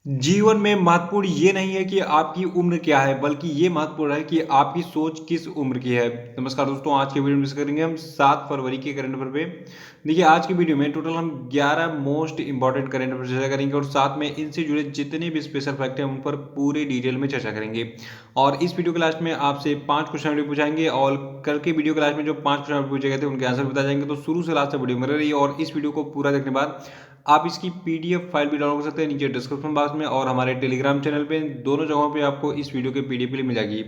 जीवन में महत्वपूर्ण ये नहीं है कि आपकी उम्र क्या है, बल्कि ये महत्वपूर्ण है कि आपकी सोच किस उम्र की है। नमस्कार दोस्तों, आज के वीडियो में डिस्कस करेंगे हम 7 फरवरी के करंट अफेयर पे। देखिए, आज की वीडियो में टोटल हम 11 मोस्ट इंपॉर्टेंट करंट अफेयर चर्चा करेंगे और साथ में इनसे जुड़े जितने भी स्पेशल फैक्ट हैं उन पर पूरे डिटेल में चर्चा करेंगे। और इस वीडियो के लास्ट में आपसे 5 क्वेश्चन पूछाएंगे और कल के वीडियो के लास्ट में जो 5 क्वेश्चन पूछे गए थे उनके आंसर बताए जाएंगे। तो शुरू से लास्ट तक वीडियो में रहिए और इस वीडियो को पूरा देखने के बाद आप इसकी पीडीएफ फाइल भी डाउनलोड कर सकते हैं नीचे डिस्क्रिप्शन बॉक्स में और हमारे टेलीग्राम चैनल पे। दोनों जगहों पे आपको इस वीडियो के पीडीएफ मिल जाएगी।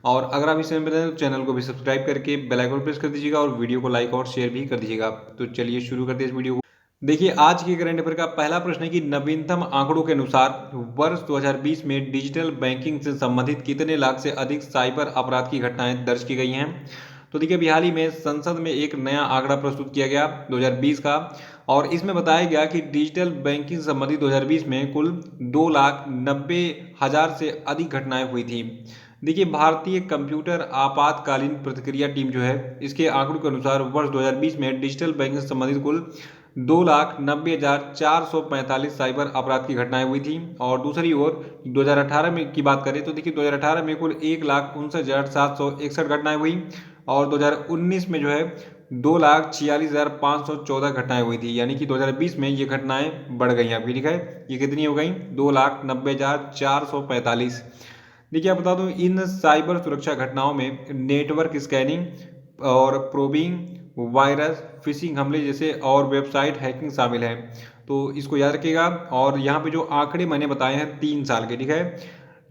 और अगर आप इस चैनल पर तो चैनल को भी सब्सक्राइब करके बेल आइकन प्रेस कर दीजिएगा और वीडियो को लाइक और शेयर भी कर दीजिएगा। तो चलिए शुरू करते हैं इस वीडियो को। देखिए, आज के करंट अफेयर का पहला प्रश्न है कि नवीनतम आंकड़ों के अनुसार वर्ष 2020 में डिजिटल बैंकिंग से संबंधित कितने लाख से अधिक साइबर अपराध की घटनाएं दर्ज की गई हैं। तो देखिए, अभी हाल ही में संसद में एक नया आंकड़ा प्रस्तुत किया गया 2020 का और इसमें बताया गया कि डिजिटल बैंकिंग से संबंधित 2020 में कुल 2,90,000 से अधिक घटनाएं हुई थी। देखिए, भारतीय कंप्यूटर आपातकालीन प्रतिक्रिया टीम जो है, इसके आंकड़ों के अनुसार वर्ष 2020 में डिजिटल बैंकिंग से संबंधित कुल 2,90,445 साइबर अपराध की घटनाएं हुई थी। और दूसरी ओर 2018 में की बात करें तो देखिए, 2018 में कुल 1,59,761 घटनाएं हुई और 2019 में जो है 2,46,514 घटनाएं हुई थी। यानी कि 2020 में ये घटनाएं बढ़ गई आपकी। ठीक है, ये कितनी हो गई? 2,90,445। देखिए, आप बता दूं, इन साइबर सुरक्षा घटनाओं में नेटवर्क स्कैनिंग और प्रोबिंग, वायरस, फिशिंग हमले जैसे और वेबसाइट हैकिंग शामिल है। तो इसको याद रखिएगा। और यहाँ पे जो आंकड़े मैंने बताए हैं 3 साल के, ठीक है।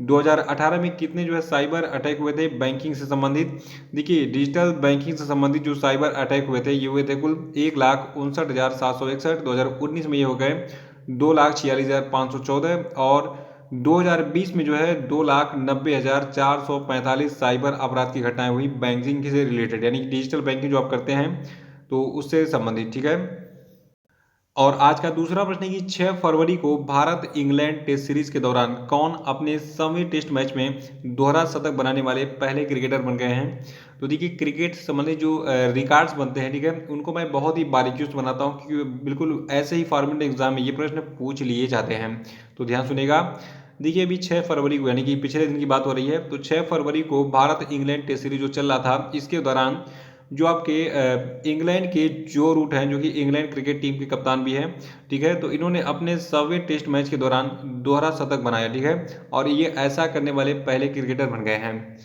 2018 में कितने जो है साइबर अटैक हुए थे बैंकिंग से संबंधित? देखिए, डिजिटल बैंकिंग से संबंधित जो साइबर अटैक हुए थे ये हुए थे कुल 1,59,761। 2019 में ये हो गए 2,46,514 और 2020 में जो है 2,90,445 साइबर अपराध की घटनाएं हुई बैंकिंग से रिलेटेड, यानी डिजिटल बैंकिंग जो आप करते हैं तो उससे संबंधित। ठीक है। और आज का दूसरा प्रश्न है कि 6 फरवरी को भारत इंग्लैंड टेस्ट सीरीज के दौरान कौन अपने 100वें टेस्ट मैच में दोहरा शतक बनाने वाले पहले क्रिकेटर बन गए हैं। तो देखिए, क्रिकेट से संबंधित जो रिकॉर्ड्स बनते हैं, ठीक है, उनको मैं बहुत ही बारीकियों से बनाता हूँ क्योंकि बिल्कुल ऐसे ही फॉर्मेट एग्जाम में ये प्रश्न पूछ लिए जाते हैं। तो ध्यान सुनेगा। देखिए, अभी 6 फरवरी को यानी कि पिछले दिन की बात हो रही है, तो 6 फरवरी को भारत इंग्लैंड टेस्ट सीरीज जो चल रहा था इसके दौरान जो आपके इंग्लैंड के जो रूट हैं, जो कि इंग्लैंड क्रिकेट टीम के कप्तान भी हैं, ठीक है, तो इन्होंने अपने 100वें टेस्ट मैच के दौरान दोहरा शतक बनाया। ठीक है, और ये ऐसा करने वाले पहले क्रिकेटर बन गए हैं।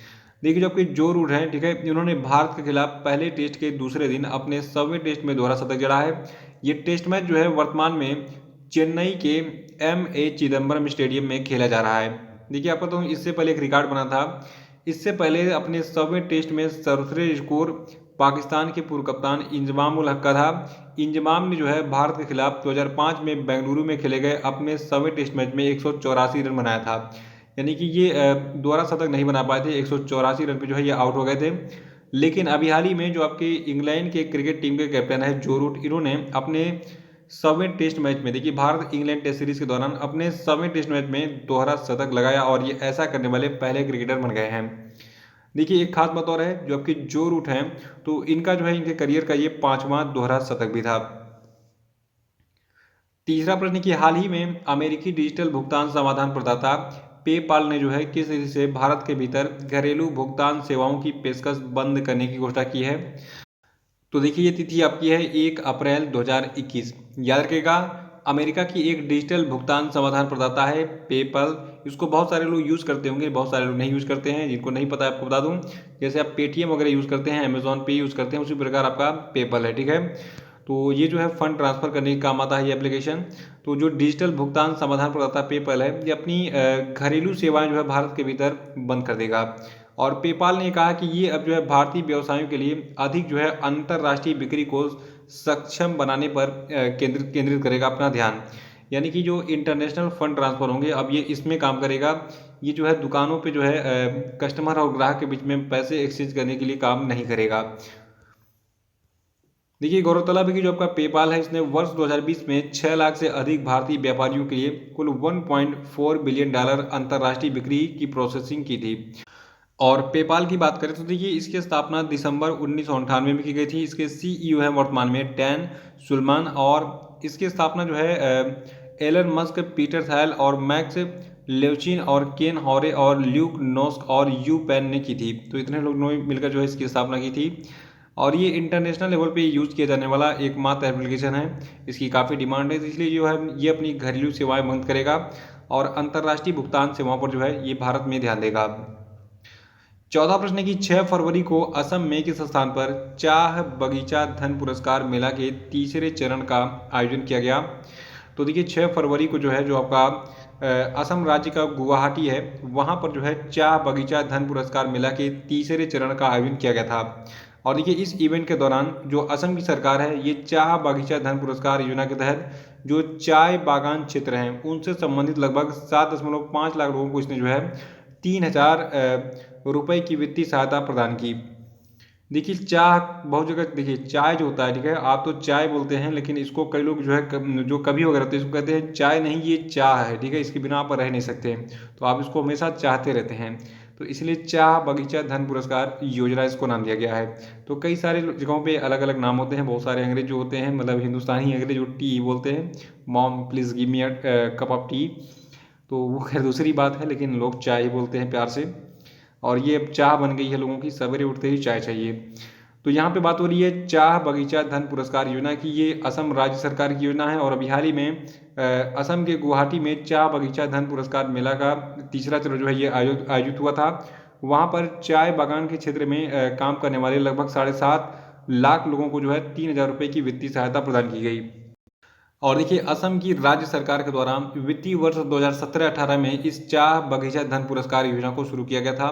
देखिए, जो आपके जो रूट हैं, ठीक है, इन्होंने भारत के खिलाफ पहले टेस्ट के दूसरे दिन अपने 100वें टेस्ट में दोहरा शतक जड़ा है। ये टेस्ट मैच जो है वर्तमान में चेन्नई के M.A. चिदम्बरम स्टेडियम में खेला जा रहा है। देखिए, आपको तो इससे पहले एक रिकॉर्ड बना था। इससे पहले अपने 100वें टेस्ट में सर्वश्रेष्ठ स्कोर पाकिस्तान के पूर्व कप्तान इंजमाम उल हक का था। इंजमाम ने जो है भारत के खिलाफ 2005 में बेंगलुरु में खेले गए अपने 100वें टेस्ट मैच में 184 रन बनाया था। यानी कि ये दोहरा शतक नहीं बना पाए थे, 184 रन पे जो है ये आउट हो गए थे। लेकिन अभी हाल ही में जो आपके इंग्लैंड के क्रिकेट टीम के कैप्टन है जो रूट, इन्होंने अपने 100वें टेस्ट मैच में, देखिए, भारत इंग्लैंड टेस्ट सीरीज के दौरान अपने 100वें टेस्ट मैच में दोहरा शतक लगाया और ये ऐसा करने वाले पहले क्रिकेटर बन गए हैं। देखिए, एक खास बात और है, जो आपके जो रूट हैं तो इनका जो है इनके करियर का ये 5वां दोहरा शतक भी था। तीसरा प्रश्न कि हाल ही में अमेरिकी डिजिटल भुगतान समाधान प्रदाता पेपाल ने जो है किस तिथि से भारत के भीतर घरेलू भुगतान सेवाओं की पेशकश बंद करने की घोषणा की है। तो देखिए, ये तिथि आपकी है 1 अप्रैल 2021। याद रखिएगा, अमेरिका की एक डिजिटल भुगतान समाधान प्रदाता है पेपल। इसको बहुत सारे लोग यूज़ करते होंगे, बहुत सारे लोग नहीं यूज़ करते हैं। जिनको नहीं पता है आपको बता दूं, जैसे आप पेटीएम वगैरह यूज़ करते हैं, अमेजोन पे यूज़ करते हैं, उसी प्रकार आपका पेपल है। ठीक है, तो ये जो है फंड ट्रांसफर करने के काम आता है ये एप्लीकेशन। तो जो डिजिटल भुगतान समाधान प्रदाता पेपल है, ये अपनी घरेलू सेवाएं जो है भारत के भीतर बंद कर देगा। और पेपाल ने कहा कि ये अब जो है भारतीय व्यवसायों के लिए अधिक जो है अंतर्राष्ट्रीय बिक्री को सक्षम बनाने पर केंद्रित करेगा अपना ध्यान। यानी कि जो इंटरनेशनल फंड ट्रांसफर होंगे अब ये इसमें काम करेगा। ये जो है दुकानों पे जो है कस्टमर और ग्राहक के बीच में पैसे एक्सचेंज करने के लिए काम नहीं करेगा। देखिए, गौरतलब है कि जो आपका पेपाल है इसने वर्ष 2020 में 6 लाख से अधिक भारतीय व्यापारियों के लिए कुल $1.4 बिलियन अंतर्राष्ट्रीय बिक्री की प्रोसेसिंग की थी। और पेपाल की बात करें तो देखिए, इसकी स्थापना दिसंबर 1998 में की गई थी। इसके CEO हैं वर्तमान में डैन सुलमान और इसकी स्थापना जो है एलन मस्क, पीटर थैल और मैक्स लेवचिन और केन हॉरे और ल्यूक नोस्क और यू पेन ने की थी। तो इतने लोगों ने मिलकर जो है इसकी स्थापना की थी और ये इंटरनेशनल लेवल पे यूज़ किया जाने वाला एकमात्र एप्लीकेशन है। इसकी काफ़ी डिमांड है, इसलिए जो है ये अपनी घरेलू सेवाएं बंद करेगा और अंतर्राष्ट्रीय भुगतान सेवाओं पर जो है ये भारत में ध्यान देगा। 14 प्रश्न है कि 6 फरवरी को असम में किस स्थान पर चाह बगीचा धन पुरस्कार मेला के तीसरे चरण का आयोजन किया गया। तो देखिए 6 फरवरी को जो है जो आपका असम राज्य का गुवाहाटी है वहाँ पर जो है चाह बगीचा धन पुरस्कार मेला के तीसरे चरण का आयोजन किया गया था। और देखिए इस इवेंट के दौरान जो असम की सरकार है ये चाह बगीचा धन पुरस्कार योजना के तहत जो चाय बागान क्षेत्र हैं उनसे संबंधित लगभग 7.5 लाख लोगों को इसने जो है 3,000 रुपए की वित्तीय सहायता प्रदान की। देखिए चाय बहुत जगह देखिए चाय जो होता है ठीक है आप तो चाय बोलते हैं लेकिन इसको कई लोग जो है जो कभी वगैरह होते हैं इसको कहते हैं चाय नहीं ये चाह है ठीक है इसके बिना आप रह नहीं सकते तो आप इसको हमेशा चाहते रहते हैं तो इसलिए चाह बगीचा धन पुरस्कार योजना इसको नाम दिया गया है। तो कई सारे जगहों पे अलग अलग नाम होते हैं बहुत सारे अंग्रेज जो होते हैं मतलब हिंदुस्तानी अंग्रेज जो टी बोलते हैं mom please give me a cup of T तो वो खैर दूसरी बात है लेकिन लोग चाय ही बोलते हैं प्यार से और ये अब चाह बन गई है लोगों की सवेरे उठते ही चाय चाहिए। तो यहाँ पे बात हो रही है चाह बगीचा धन पुरस्कार योजना की ये असम राज्य सरकार की योजना है और अभी हाल ही में असम के गुवाहाटी में चाह बगीचा धन पुरस्कार मेला का तीसरा चरण जो है ये आयोजित हुआ था। वहाँ पर चाय बागान के क्षेत्र में काम करने वाले लगभग 7.5 लाख लोगों को जो है 3,000 रुपये की वित्तीय सहायता प्रदान की गई। और देखिए असम की राज्य सरकार के द्वारा वित्तीय वर्ष 2017-18 में इस चाह बगीचा धन पुरस्कार योजना को शुरू किया गया था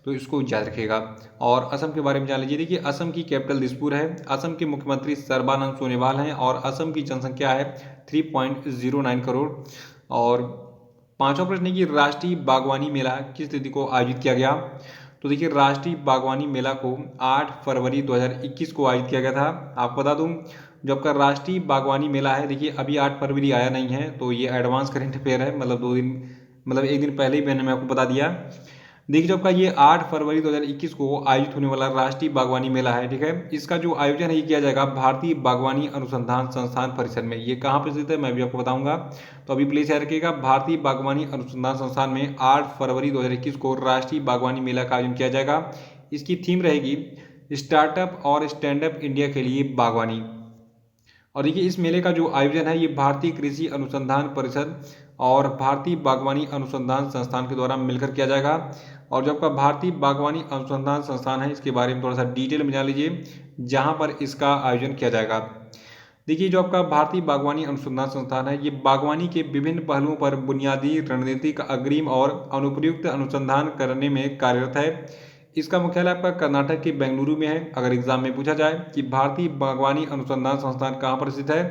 तो इसको याद रखिएगा। और असम के बारे में जान लीजिए देखिए असम की कैपिटल दिसपुर है, असम के मुख्यमंत्री सर्बानंद सोनोवाल हैं और असम की जनसंख्या है 3.09 करोड़। और पांचवा प्रश्न है कि राष्ट्रीय बागवानी मेला किस तिथि को आयोजित किया गया। तो देखिए राष्ट्रीय बागवानी मेला को 8 फरवरी 2021 को आयोजित किया गया था। आपको बता दूं जो आपका राष्ट्रीय बागवानी मेला है देखिए अभी 8 फरवरी आया नहीं है तो ये एडवांस करंट अफेयर है मतलब 2 दिन मतलब 1 दिन पहले ही मैंने आपको बता दिया। देखिए जो आपका ये 8 फरवरी 2021 को आयोजित होने वाला राष्ट्रीय बागवानी मेला है ठीक है इसका जो आयोजन है ये किया जाएगा भारतीय बागवानी अनुसंधान संस्थान परिसर में। ये कहाँ पर स्थित है मैं भी आपको बताऊंगा तो अभी प्लीज याद रखिएगा भारतीय बागवानी अनुसंधान संस्थान में 8 फरवरी 2021 को राष्ट्रीय बागवानी मेला का आयोजन किया जाएगा। इसकी थीम रहेगी स्टार्टअप और स्टैंडअप इंडिया के लिए बागवानी। और देखिए इस मेले का जो आयोजन है ये भारतीय कृषि अनुसंधान परिषद और भारतीय बागवानी अनुसंधान संस्थान के द्वारा मिलकर किया जाएगा। और जो आपका भारतीय बागवानी अनुसंधान संस्थान है इसके बारे में थोड़ा सा डिटेल में जान लीजिए जहां पर इसका आयोजन किया जाएगा। देखिए जो आपका भारतीय बागवानी अनुसंधान संस्थान है ये बागवानी के विभिन्न पहलुओं पर बुनियादी रणनीतिक अग्रिम और अनुप्रयुक्त अनुसंधान करने में कार्यरत है। इसका मुख्यालय आपका कर्नाटक के बेंगलुरु में है। अगर एग्जाम में पूछा जाए कि भारतीय बागवानी अनुसंधान संस्थान कहाँ पर स्थित है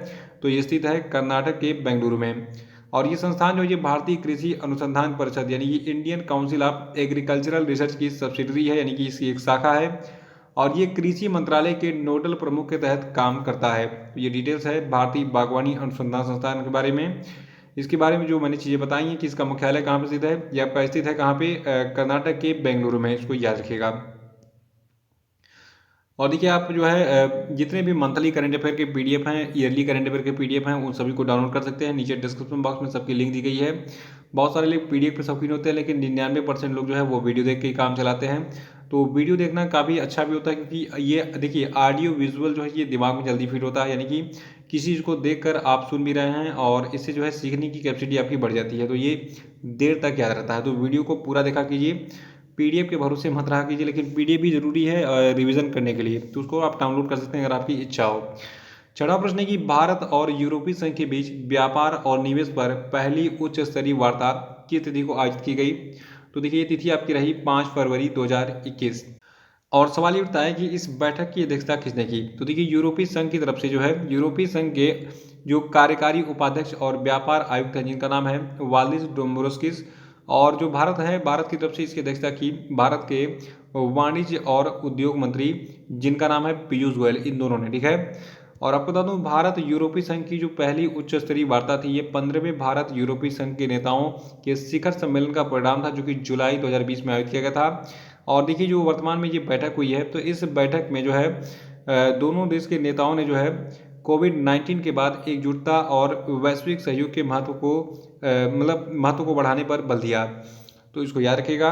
तो ये स्थित है कर्नाटक के बेंगलुरु में। और ये संस्थान जो ये भारतीय कृषि अनुसंधान परिषद यानी ये Indian council of agricultural research की सब्सिडरी है यानी कि इसकी एक शाखा है और ये कृषि मंत्रालय के नोडल प्रमुख के तहत काम करता है। तो ये डिटेल्स है भारतीय बागवानी अनुसंधान संस्थान के बारे में। इसके बारे में जो मैंने चीज़ें बताई हैं कि इसका मुख्यालय कहाँ पर स्थित है या आपका स्थित है कहाँ पे कर्नाटक के बेंगलुरु में, इसको याद रखिएगा। और देखिए आप जो है जितने भी मंथली करंट अफेयर के पीडीएफ हैं ईयरली करंट अफेयर के पीडीएफ हैं उन सभी को डाउनलोड कर सकते हैं। नीचे डिस्क्रिप्शन बॉक्स में सबकी लिंक दी गई है। बहुत सारे लोग पीडीएफ पे शौकीन होते हैं लेकिन 99% लोग जो है वो वीडियो देख के ही काम चलाते हैं। तो वीडियो देखना काफ़ी अच्छा भी होता है क्योंकि ये देखिए ऑडियो विजुअल जो है ये दिमाग में जल्दी फिट होता है यानी कि किसी चीज़ को देखकर आप सुन भी रहे हैं और इससे जो है सीखने की कैपेसिटी आपकी बढ़ जाती है तो ये देर तक याद रहता है। तो वीडियो को पूरा देखा कीजिए, पीडीएफ के भरोसे मत रहा कीजिए लेकिन पीडीएफ भी जरूरी है रिवीजन करने के लिए तो उसको आप डाउनलोड कर सकते हैं अगर आपकी इच्छा हो। छठा प्रश्न है कि भारत और यूरोपीय संघ के बीच व्यापार और निवेश पर पहली उच्च स्तरीय वार्ता किस तिथि को आयोजित की गई। तो देखिए ये तिथि आपकी रही 5 फरवरी 2021। और सवाल ये उठता है कि इस बैठक की अध्यक्षता किसने की। तो देखिए यूरोपीय संघ की तरफ से जो है यूरोपीय संघ के जो कार्यकारी उपाध्यक्ष और व्यापार आयुक्त हैं जिनका नाम है वाल्डिस डोम्ब्रोस्किस और जो भारत है भारत की तरफ से इसकी अध्यक्षता की भारत के वाणिज्य और उद्योग मंत्री जिनका नाम है पीयूष गोयल, इन दोनों ने, ठीक है। और आपको बता दूं भारत यूरोपीय संघ की जो पहली उच्च स्तरीय वार्ता थी ये 15वें भारत यूरोपीय संघ के नेताओं के शिखर सम्मेलन का परिणाम था जो कि जुलाई 2020 में आयोजित किया गया था। और देखिए जो वर्तमान में ये बैठक हुई है तो इस बैठक में जो है दोनों देश के नेताओं ने जो है कोविड-19 के बाद एकजुटता और वैश्विक सहयोग के महत्व को बढ़ाने पर बल दिया। तो इसको याद रखिएगा।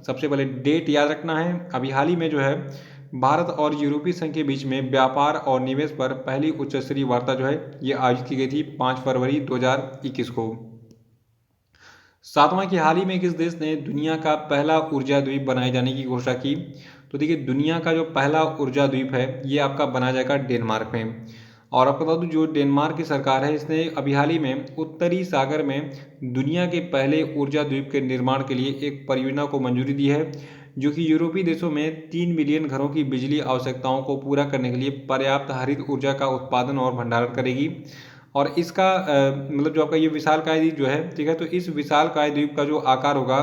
सबसे पहले डेट याद रखना है। अभी हाल ही में जो है भारत और यूरोपीय संघ के बीच में व्यापार और निवेश पर पहली उच्च स्तरीय वार्ता जो है ये आयोजित की गई थी 5 फरवरी 2021 को। सातवां कि हाल ही में किस देश ने दुनिया का पहला ऊर्जा द्वीप बनाए जाने की घोषणा की? तो देखिए, दुनिया का जो पहला ऊर्जा द्वीप है ये आपका बनाया जाएगा डेनमार्क में। और आपको बता दूं, जो डेनमार्क की सरकार है इसने अभी हाल ही में उत्तरी सागर में दुनिया के पहले ऊर्जा द्वीप के निर्माण के लिए एक परियोजना को मंजूरी दी है, जो कि यूरोपीय देशों में 3 मिलियन घरों की बिजली आवश्यकताओं को पूरा करने के लिए पर्याप्त हरित ऊर्जा का उत्पादन और भंडारण करेगी। और इसका जो आपका ये विशालकाय द्वीप जो है, ठीक है, तो इस विशालकाय द्वीप का जो आकार होगा,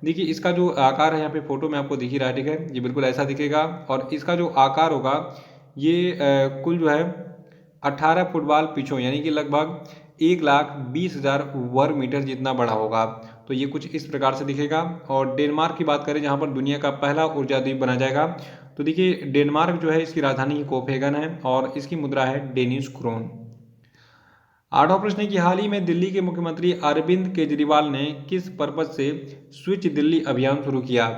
देखिए इसका जो आकार है यहाँ पे फोटो में आपको दिख ही रहा है, ठीक है, ये बिल्कुल ऐसा दिखेगा। और इसका जो आकार होगा ये कुल जो है 18 फुटबॉल पिचों यानी कि लगभग 1,20,000 वर्ग मीटर जितना बड़ा होगा। तो ये कुछ इस प्रकार से दिखेगा। और डेनमार्क की बात करें जहाँ पर दुनिया का पहला ऊर्जा द्वीप बना जाएगा, तो देखिए डेनमार्क जो है इसकी राजधानी कोपेनहेगन है और इसकी मुद्रा है डेनिश क्रोन। आठवां प्रश्न है कि हाल ही में दिल्ली के मुख्यमंत्री अरविंद केजरीवाल ने किस पर्पज से स्विच दिल्ली अभियान शुरू किया?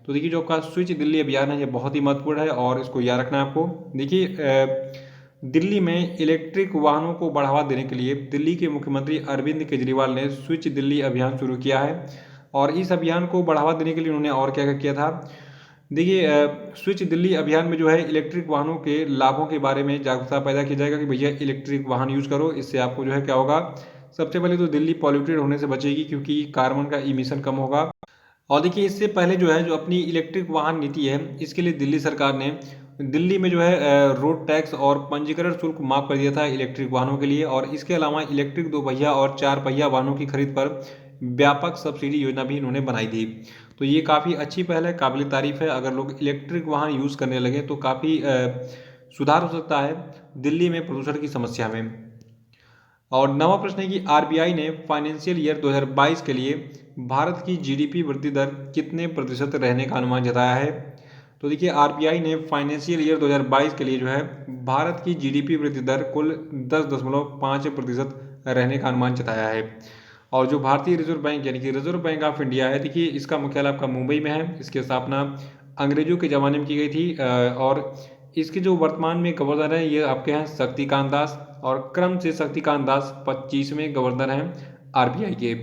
तो देखिए, जो आपका स्विच दिल्ली अभियान है ये बहुत ही महत्वपूर्ण है और इसको याद रखना है आपको। देखिए, दिल्ली में इलेक्ट्रिक वाहनों को बढ़ावा देने के लिए दिल्ली के मुख्यमंत्री अरविंद केजरीवाल ने स्विच दिल्ली अभियान शुरू किया है। और इस अभियान को बढ़ावा देने के लिए उन्होंने और क्या क्या किया था? देखिए, स्विच दिल्ली अभियान में जो है इलेक्ट्रिक वाहनों के लाभों के बारे में जागरूकता पैदा किया जाएगा कि भैया इलेक्ट्रिक वाहन यूज करो, इससे आपको जो है क्या होगा, सबसे पहले तो दिल्ली पॉल्यूटेड होने से बचेगी क्योंकि कार्बन का इमिशन कम होगा। और देखिए, इससे पहले जो है जो अपनी इलेक्ट्रिक वाहन नीति है इसके लिए दिल्ली सरकार ने दिल्ली में जो है रोड टैक्स और पंजीकरण शुल्क माफ कर दिया था इलेक्ट्रिक वाहनों के लिए। और इसके अलावा इलेक्ट्रिक 2 पहिया और 4 पहिया वाहनों की खरीद पर व्यापक सब्सिडी योजना भी इन्होंने बनाई थी। तो ये काफ़ी अच्छी पहल है, काबिल तारीफ है। अगर लोग इलेक्ट्रिक वाहन यूज़ करने लगे तो काफ़ी सुधार हो सकता है दिल्ली में प्रदूषण की समस्या में। और नवा प्रश्न है कि आरबीआई ने फाइनेंशियल ईयर 2022 के लिए भारत की जीडीपी वृद्धि दर कितने प्रतिशत रहने का अनुमान जताया है? तो देखिए, आरबीआई ने फाइनेंशियल ईयर 2022 के लिए जो है भारत की जीडीपी वृद्धि दर कुल 10.5% रहने का अनुमान जताया है। और जो भारतीय रिजर्व बैंक यानी कि रिजर्व बैंक ऑफ इंडिया है, देखिए इसका मुख्यालय आपका मुंबई में है। इसकी स्थापना अंग्रेजों के ज़माने में की गई थी। और इसके जो वर्तमान में गवर्नर हैं ये आपके हैं शक्तिकांत दास, और क्रम से शक्तिकांत दास 25वें गवर्नर हैं आरबीआई के।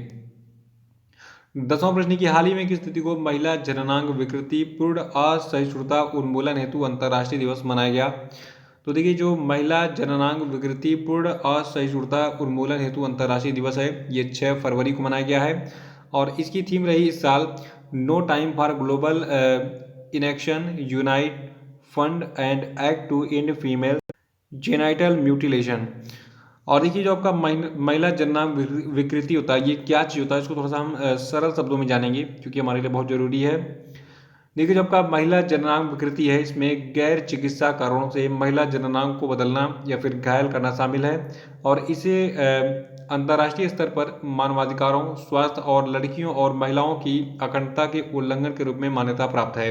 10वां प्रश्न की हाल ही में किस स्थिति को महिला जननांग विकृति पूर्ण असहिष्णुता उन्मूलन हेतु अंतर्राष्ट्रीय दिवस मनाया गया? तो देखिए, जो महिला जननांग विकृति पूर्ण असहिष्णुता उन्मूलन हेतु अंतर्राष्ट्रीय दिवस है ये 6 फरवरी को मनाया गया है। और इसकी थीम रही इस साल no time for global inaction unite fund and act to end female genital mutilation. और देखिए, जो आपका महिला जननांग विकृति होता है ये क्या चीज़ होता है, इसको थोड़ा सा हम सरल शब्दों में जानेंगे क्योंकि हमारे लिए बहुत जरूरी है। देखिए, जो आपका महिला जननांग विकृति है इसमें गैर चिकित्सा कारणों से महिला जननांग को बदलना या फिर घायल करना शामिल है। और इसे अंतर्राष्ट्रीय स्तर पर मानवाधिकारों, स्वास्थ्य और लड़कियों और महिलाओं की अखंडता के उल्लंघन के रूप में मान्यता प्राप्त है।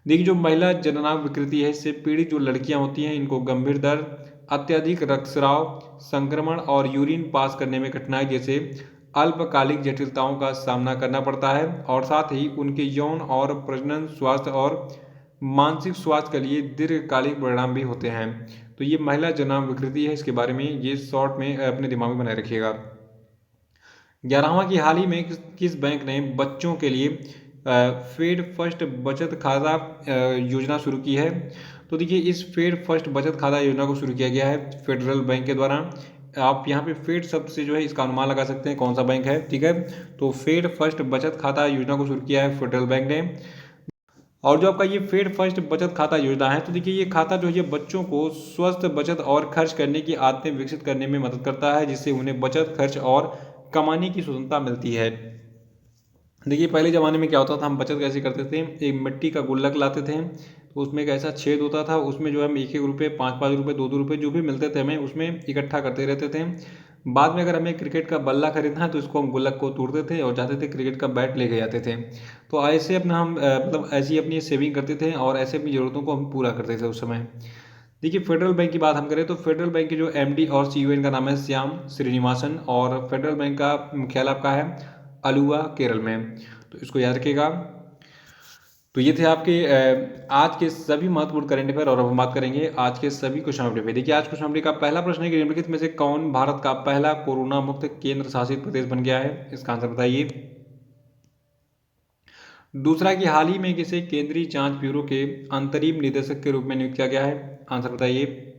देखिए, जो महिला जननांग विकृति है इससे पीड़ित जो लड़कियां होती हैं इनको गंभीर दर्द, अत्यधिक रक्तस्राव, संक्रमण और यूरिन पास करने में कठिनाई जैसे अल्पकालिक जटिलताओं का सामना करना पड़ता है। और साथ ही उनके यौन और प्रजनन स्वास्थ्य और मानसिक स्वास्थ्य के लिए दीर्घकालिक परिणाम भी होते हैं। तो ये महिला जननांग विकृति है, इसके बारे में ये शॉर्ट में अपने दिमाग में बनाए रखिएगा। 11वां की हाल ही में किस बैंक ने बच्चों के लिए फेड फर्स्ट बचत खाता योजना शुरू की है? तो देखिए, इस फेड फर्स्ट बचत खाता योजना को शुरू किया गया है फेडरल बैंक के द्वारा। आप यहाँ पे फेड शब्द से जो है इसका अनुमान लगा सकते हैं कौन सा बैंक है, ठीक है। तो फेड फर्स्ट बचत खाता योजना को शुरू किया है फेडरल बैंक ने। और जो आपका ये फेड फर्स्ट बचत खाता योजना है, तो देखिए ये खाता जो है बच्चों को स्वस्थ बचत और खर्च करने की आदतें विकसित करने में मदद करता है, जिससे उन्हें बचत, खर्च और कमाने की स्वतंत्रता मिलती है। देखिए, पहले ज़माने में क्या होता था, हम बचत कैसे करते थे, एक मिट्टी का गुल्लक लाते थे, तो उसमें एक ऐसा छेद होता था, उसमें जो है हम 1-1 रुपये, 5-5 रुपये, 2-2 रुपये जो भी मिलते थे हमें उसमें इकट्ठा करते रहते थे। बाद में अगर हमें क्रिकेट का बल्ला खरीदना है तो इसको हम गुल्लक को तोड़ते थे और जाते थे क्रिकेट का बैट लेके जाते थे। तो ऐसे अपना हम ऐसी अपनी सेविंग करते थे और ऐसे अपनी ज़रूरतों को हम पूरा करते थे उस समय। देखिए फेडरल बैंक की बात हम करें तो फेडरल बैंक के जो एमडी और सीईओ इनका नाम है श्याम श्रीनिवासन, और फेडरल बैंक का मुख्यालय आपका है अलुवा केरल में, तो इसको याद रखिएगा। तो ये थे आपके आज के सभी महत्वपूर्ण करंट अफेयर, और अब हम बात करेंगे आज के सभी क्वेश्चन अपडेट पे। देखिए आज क्वेश्चन अपडेट का पहला प्रश्न है कि निम्नलिखित में से कौन भारत का पहला कोरोना मुक्त केंद्र शासित प्रदेश बन गया है, इसका आंसर बताइए। दूसरा कि हाल ही में किसे केंद्रीय जांच ब्यूरो के अंतरिम निदेशक के रूप में नियुक्त किया गया है, आंसर बताइए।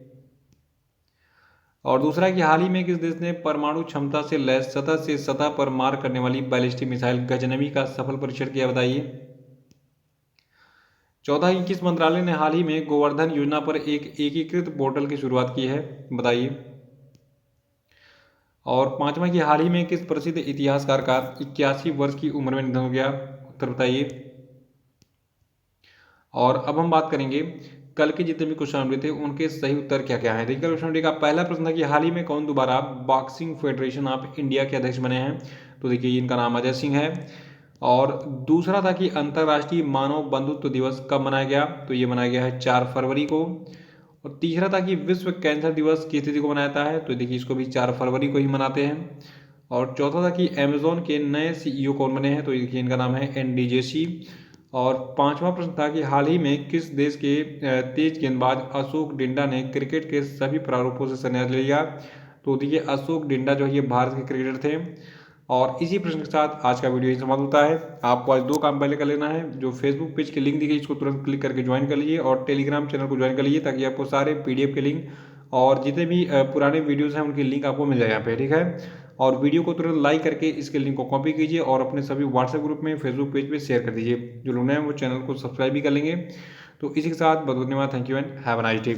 और दूसरा कि हाल ही में किस देश ने परमाणु क्षमता से लैस सतह से सतह पर मार करने वाली बैलिस्टिक मिसाइल गजनवी का सफल परीक्षण किया, बताइए। चौथा कि किस मंत्रालय ने हाल ही में गोवर्धन योजना पर एक एकीकृत पोर्टल की शुरुआत की है, बताइए। और पांचवा कि हाल ही में किस प्रसिद्ध इतिहासकार का 81 वर्ष की उम्र में निधन हो गया, उत्तर बताइए। और अब हम बात करेंगे कल के जितने भी क्वेश्चन हुए थे उनके सही उत्तर क्या क्या है। देखिए क्वेश्चन का पहला प्रश्न था कि हाल ही में कौन दोबारा बॉक्सिंग फेडरेशन ऑफ इंडिया के अध्यक्ष बने हैं, तो देखिए इनका नाम अजय सिंह है। और दूसरा था कि अंतर्राष्ट्रीय मानव बंधुत्व दिवस कब मनाया गया, तो ये मनाया गया है 4 फरवरी को। और तीसरा था कि विश्व कैंसर दिवस किस तिथि को मनाया जाता है, तो देखिए इसको भी 4 फरवरी को ही मनाते हैं। और चौथा था कि अमेजोन के नए सीईओ कौन बने हैं, तो देखिए इनका नाम है एनडी जोशी। और पांचवा प्रश्न था कि हाल ही में किस देश के तेज गेंदबाज अशोक डिंडा ने क्रिकेट के सभी प्रारूपों से संन्यास ले लिया, तो देखिए अशोक डिंडा जो है ये भारत के क्रिकेटर थे। और इसी प्रश्न के साथ आज का वीडियो ही समाप्त होता है। आपको आज 2 काम पहले कर लेना है, जो फेसबुक पेज की लिंक दी गई इसको तुरंत क्लिक करके ज्वाइन कर लीजिए, और टेलीग्राम चैनल को ज्वाइन कर लीजिए ताकि आपको सारे पीडीएफ के लिंक और जितने भी पुराने वीडियोज़ हैं उनकी लिंक आपको मिल जाए यहाँ पे, ठीक है। और वीडियो को तुरंत लाइक करके इसके लिंक को कॉपी कीजिए और अपने सभी व्हाट्सएप ग्रुप में, फेसबुक पेज पे शेयर कर दीजिए। जो लोग नए हैं वो चैनल को सब्सक्राइब भी कर लेंगे। तो इसी के साथ बहुत धन्यवाद, thank you and have a nice day.